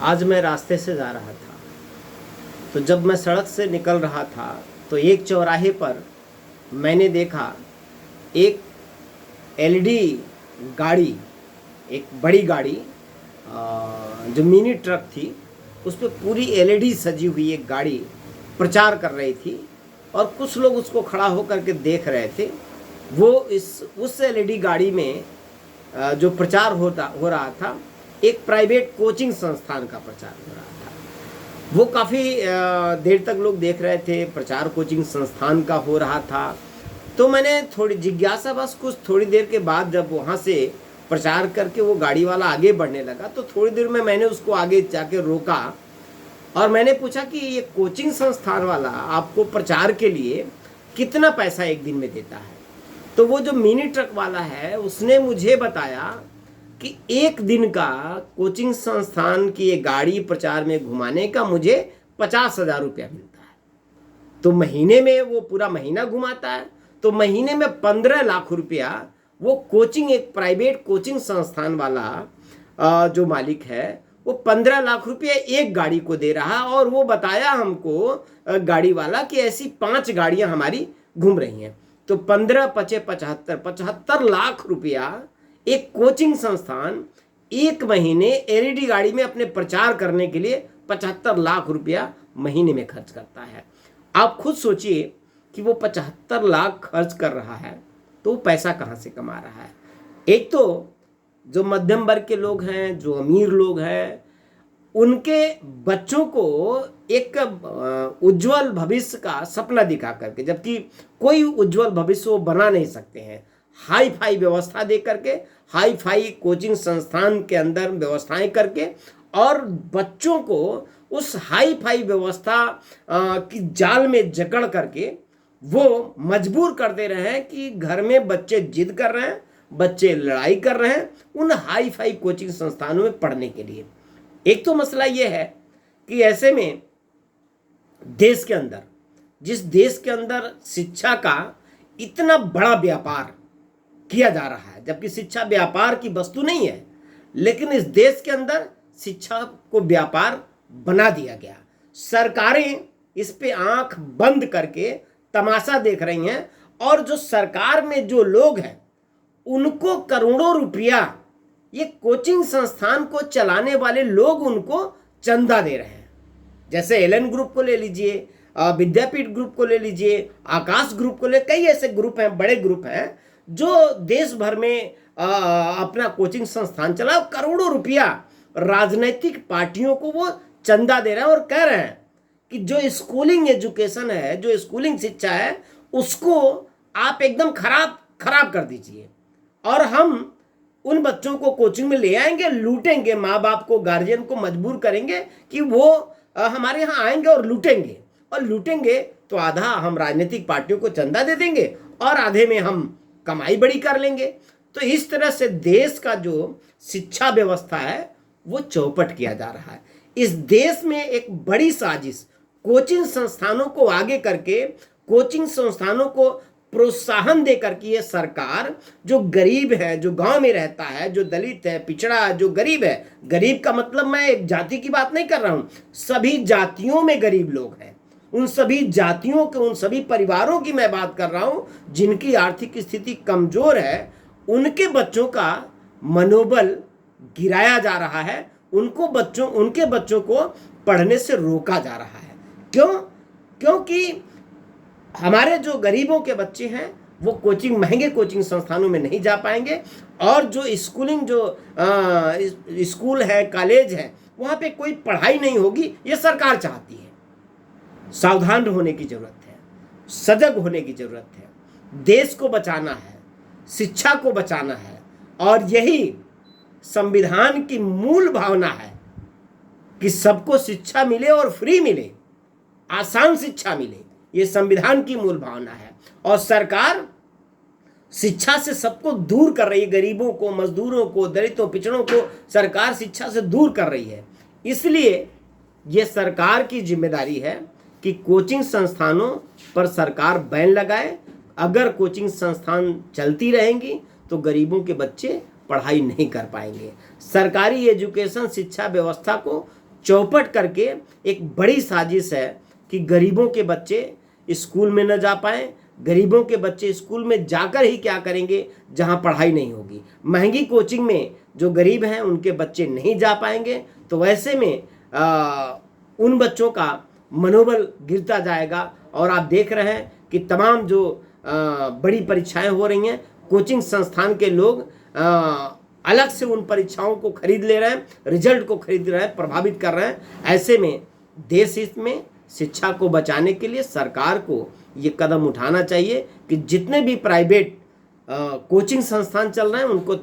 आज मैं रास्ते से जा रहा था, तो जब मैं सड़क से निकल रहा था तो एक चौराहे पर मैंने देखा एक एलईडी गाड़ी, एक बड़ी गाड़ी जो मिनी ट्रक थी, उस पर पूरी एलईडी सजी हुई एक गाड़ी प्रचार कर रही थी और कुछ लोग उसको खड़ा होकर के देख रहे थे। वो उस एलईडी गाड़ी में जो प्रचार हो रहा था, एक प्राइवेट कोचिंग संस्थान का प्रचार हो रहा था। वो काफ़ी देर तक लोग देख रहे थे, प्रचार कोचिंग संस्थान का हो रहा था। तो मैंने थोड़ी जिज्ञासा, बस कुछ थोड़ी देर के बाद जब वहाँ से प्रचार करके वो गाड़ी वाला आगे बढ़ने लगा तो थोड़ी देर में मैंने उसको आगे जाके रोका और मैंने पूछा कि ये कोचिंग संस्थान वाला आपको प्रचार के लिए कितना पैसा एक दिन में देता है। तो वो जो मिनी ट्रक वाला है उसने मुझे बताया कि एक दिन का कोचिंग संस्थान की ये गाड़ी प्रचार में घुमाने का मुझे 50,000 रुपया मिलता है। तो महीने में वो पूरा महीना घुमाता है, तो महीने में 15 लाख रुपया वो कोचिंग, एक प्राइवेट कोचिंग संस्थान वाला जो मालिक है वो 15 लाख रुपया एक गाड़ी को दे रहा है। और वो बताया हमको गाड़ी वाला कि ऐसी 5 गाड़ियां हमारी घूम रही हैं। तो 15 पचे 75 लाख रुपया एक कोचिंग संस्थान एक महीने एलईडी गाड़ी में अपने प्रचार करने के लिए 75 लाख रुपया महीने में खर्च करता है। आप खुद सोचिए कि वो 75 लाख खर्च कर रहा है तो वो पैसा कहाँ से कमा रहा है। एक तो जो मध्यम वर्ग के लोग हैं, जो अमीर लोग हैं, उनके बच्चों को एक उज्जवल भविष्य का सपना दिखा करके, जबकि कोई उज्जवल भविष्य वो बना नहीं सकते हैं, हाई फाई व्यवस्था दे करके, हाई फाई कोचिंग संस्थान के अंदर व्यवस्थाएं करके और बच्चों को उस हाई फाई व्यवस्था की जाल में जकड़ करके वो मजबूर कर दे रहे हैं कि घर में बच्चे जिद कर रहे हैं, बच्चे लड़ाई कर रहे हैं उन हाई फाई कोचिंग संस्थानों में पढ़ने के लिए। एक तो मसला ये है कि ऐसे में देश के अंदर, जिस देश के अंदर शिक्षा का इतना बड़ा व्यापार किया जा रहा है, जबकि शिक्षा व्यापार की वस्तु नहीं है, लेकिन इस देश के अंदर शिक्षा को व्यापार बना दिया गया। सरकारें इस पे आंख बंद करके तमाशा देख रही हैं और जो सरकार में जो लोग हैं उनको करोड़ों रुपया, ये कोचिंग संस्थान को चलाने वाले लोग उनको चंदा दे रहे हैं। जैसे एलन ग्रुप को ले लीजिए, विद्यापीठ ग्रुप को ले लीजिए, आकाश ग्रुप को ले, कई ऐसे ग्रुप हैं, बड़े ग्रुप हैं जो देश भर में अपना कोचिंग संस्थान चला। करोड़ों रुपया राजनीतिक पार्टियों को वो चंदा दे रहे हैं और कह रहे हैं कि जो स्कूलिंग एजुकेशन है, जो स्कूलिंग शिक्षा है, उसको आप एकदम खराब कर दीजिए और हम उन बच्चों को कोचिंग में ले आएंगे, लूटेंगे, माँ बाप को, गार्जियन को मजबूर करेंगे कि वो हमारे यहाँ आएंगे और लूटेंगे तो आधा हम राजनीतिक पार्टियों को चंदा दे देंगे और आधे में हम कमाई बड़ी कर लेंगे। तो इस तरह से देश का जो शिक्षा व्यवस्था है वो चौपट किया जा रहा है। इस देश में एक बड़ी साजिश कोचिंग संस्थानों को आगे करके, कोचिंग संस्थानों को प्रोत्साहन देकर के ये सरकार जो गरीब है, जो गांव में रहता है, जो दलित है, पिछड़ा है, जो गरीब है, गरीब का मतलब मैं एक जाति की बात नहीं कर रहा हूं, सभी जातियों में गरीब लोग हैं, उन सभी जातियों के, उन सभी परिवारों की मैं बात कर रहा हूं जिनकी आर्थिक स्थिति कमजोर है, उनके बच्चों का मनोबल गिराया जा रहा है, उनके बच्चों को पढ़ने से रोका जा रहा है। क्यों? क्योंकि हमारे जो गरीबों के बच्चे हैं वो महंगे कोचिंग संस्थानों में नहीं जा पाएंगे और जो स्कूल है, कॉलेज है, वहाँ पे कोई पढ़ाई नहीं होगी, ये सरकार चाहती है। सावधान होने की जरूरत है, सजग होने की जरूरत है। देश को बचाना है, शिक्षा को बचाना है और यही संविधान की मूल भावना है कि सबको शिक्षा मिले और फ्री मिले, आसान शिक्षा मिले। ये संविधान की मूल भावना है और सरकार शिक्षा से सबको दूर कर रही है, गरीबों को, मजदूरों को, दलितों, पिछड़ों को सरकार शिक्षा से दूर कर रही है। इसलिए ये सरकार की जिम्मेदारी है कि कोचिंग संस्थानों पर सरकार बैन लगाए। अगर कोचिंग संस्थान चलती रहेंगी तो गरीबों के बच्चे पढ़ाई नहीं कर पाएंगे। सरकारी एजुकेशन शिक्षा व्यवस्था को चौपट करके एक बड़ी साजिश है कि गरीबों के बच्चे स्कूल में न जा पाएं, गरीबों के बच्चे स्कूल में जाकर ही क्या करेंगे जहां पढ़ाई नहीं होगी। महंगी कोचिंग में जो गरीब हैं उनके बच्चे नहीं जा पाएंगे, तो वैसे में उन बच्चों का मनोबल गिरता जाएगा। और आप देख रहे हैं कि तमाम जो बड़ी परीक्षाएं हो रही हैं, कोचिंग संस्थान के लोग अलग से उन परीक्षाओं को खरीद ले रहे हैं, रिजल्ट को खरीद रहे हैं, प्रभावित कर रहे हैं। ऐसे में देश हित में शिक्षा को बचाने के लिए सरकार को ये कदम उठाना चाहिए कि जितने भी प्राइवेट कोचिंग संस्थान चल रहे हैं उनको